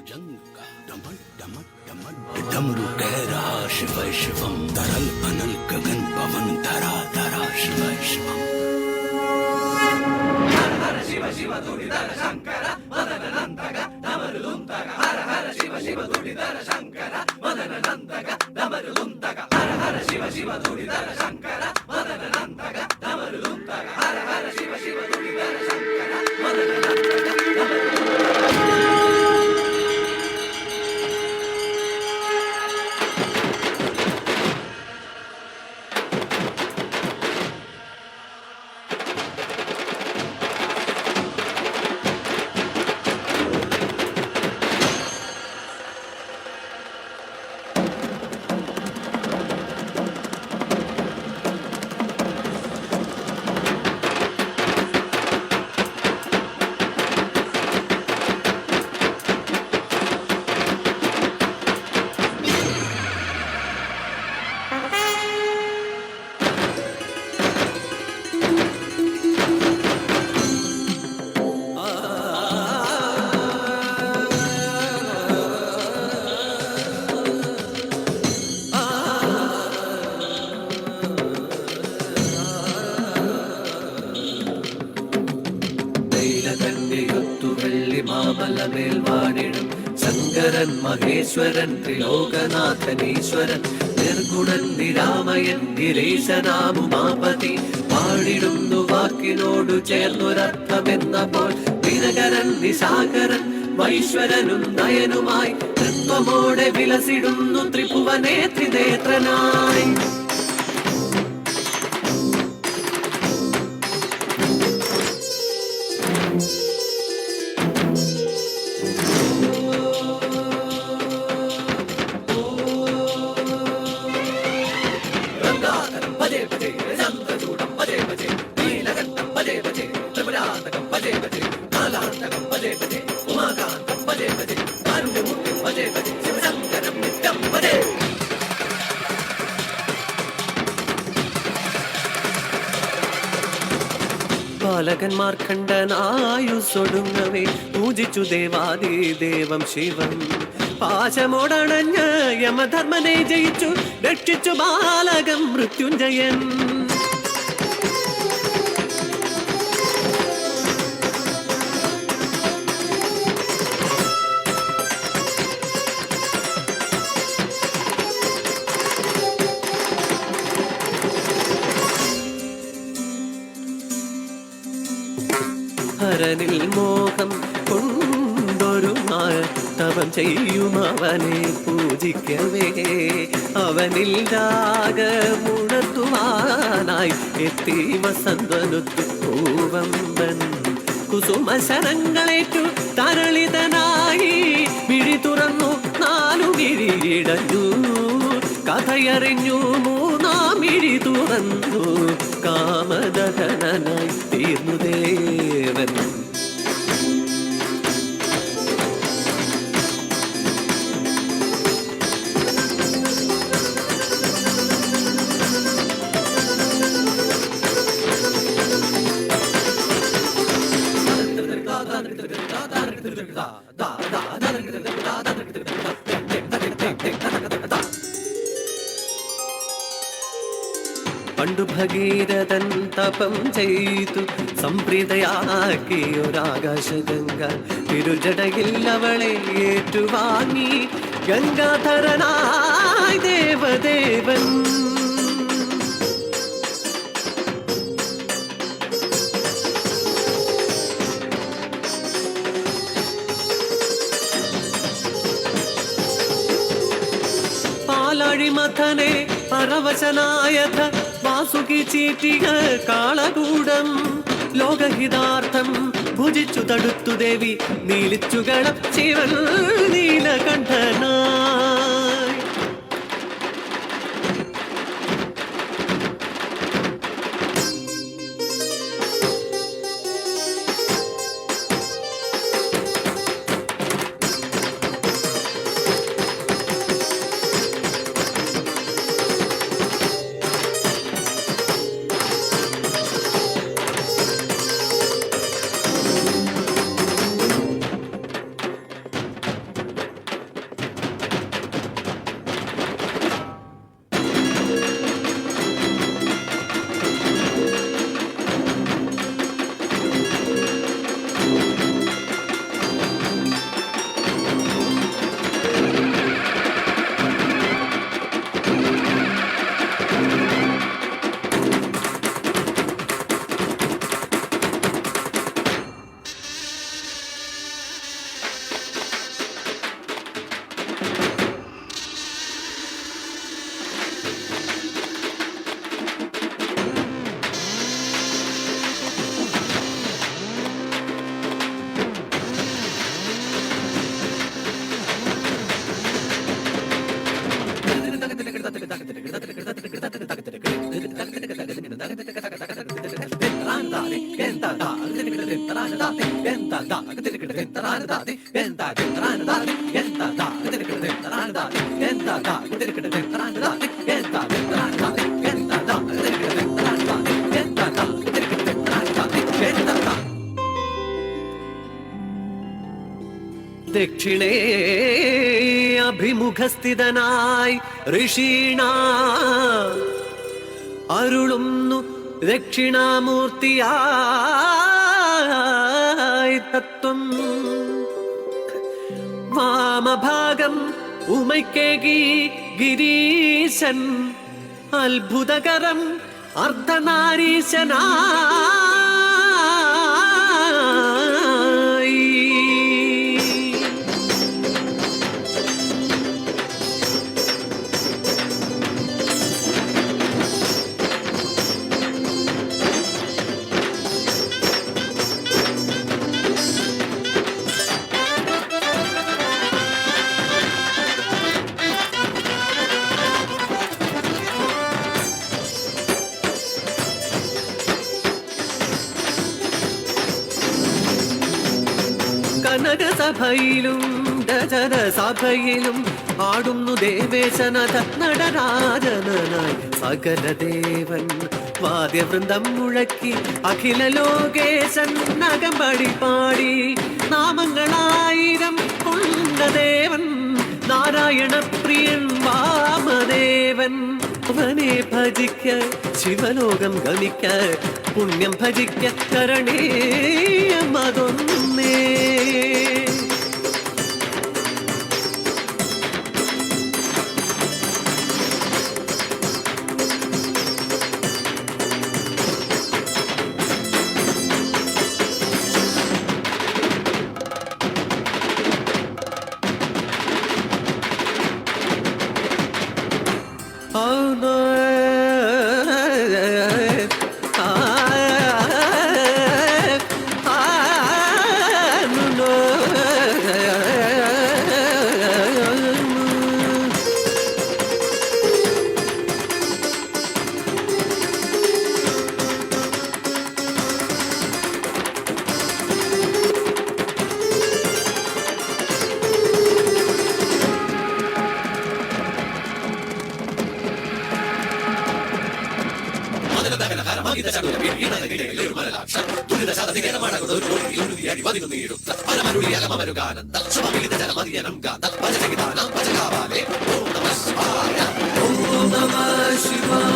भुजंग का डमर डमर डमर डमरू कह रहा शिव शिवम, तरल अनल गगन पवन धरा धरा शिव शिवम। हर हर शिव शिव धुरिधर शंकर मदन नंदक डमरुदुंतक, हर हर शिव शिव धुरिधर शंकर मदन नंदक डमरुदुंतक, हर हर शिव शिव धुरिधर शंकर मदन नंदक डमरुदुंतक, हर हर शिव शिव धुरिधर शंकर मदन नंदक डमरुदुंतक। മാമലമേൽവാണിടും ശങ്കരൻ മഹേശ്വരൻ ത്രിലോകനാഥനീശ്വരൻ നിർഗുണൻ നിരാമയൻ ഗിരീശനാമുമാപതി പാടിടുന്നു വാക്കിനോടു ചേർന്നൊരർത്ഥമെന്നപ്പോൾ ദിനകരൻ നിശാകരൻ വൈശ്വരനും നയനുമായി തൃത്വമോടെ വിലസിടുന്നു ത്രിഭുവനേ ത്രിനേത്രനായി. ബാലകന്മാർ ഖണ്ഡനായുസൊടുങ്ങവേ പൂജിച്ചു ദേവാദിദേവം ശിവം. പാശമോടണഞ്ഞ് യമധർമ്മനെ ജയിച്ചു രക്ഷിച്ചു ബാലകം മൃത്യുഞ്ജയൻ. ഹരനിൽ മോഹം കൊണ്ടൊരു നാൾ തപം ചെയ്യും അവനെ പൂജിക്കവേ അവനിൽ രാഗമുണർത്തുവാനായി എത്തി വസന്തനുത്തു പൂവമ്പൻ. കുസുമശരങ്ങളേറ്റു തരളിതനായി മിഴി തുറന്നു നാലു മിഴിയിടഞ്ഞു കഥയറിഞ്ഞു മൂന്നാം മിഴി തുറന്നു കാമദഹനനായി തീർന്നു ദേവൻ. പണ്ടു ഭഗീരഥൻ തപം ചെയ്തു സംപ്രീതയാക്കിയൊരാകാശഗംഗ തിരുജടയിൽ അവളെ ഏറ്റുവാങ്ങി ഗംഗാധരനായി ദേവദേവൻ. പാലാഴിമഥനെ പരവശനായഥ വാസുകി ചീറ്റിക കാളകൂടം ലോകഹിതാർത്ഥം ഭുജിച്ചു തടുത്തു ദേവി നീലിച്ചുകളം ശിവൻ നീലകണ്ഠനായി. ദക്ഷിണേ അഭിമുഖസ്ഥിതനായി ഋഷീണ അരുളുന്നു ദക്ഷിണാമൂർത്തിയായി തത്വം. വാമഭാഗം ഉമയ്ക്കേകി ഗിരീശൻ അത്ഭുതകരം അർദ്ധനാരീശനായി. കനകസഭയിലും ദശരസഭയിലും ആടുന്നു ദേവേശനഥ നടരാജനായി സകല ദേവൻ. വാദ്യവൃന്ദം മുഴക്കി അഖില ലോകേശൻ നഗംപടി പാടി നാമങ്ങളായിരം കൊണ്ടദേവൻ നാരായണ പ്രിയൻ വാമദേവൻ. അവനെ ഭജിക്ക ശിവലോകം ഗമിക്ക പുണ്യം ഭജിക്ക കരണേയമതൊന്നേ. Oh no. ഓം നമഃ ശിവായ.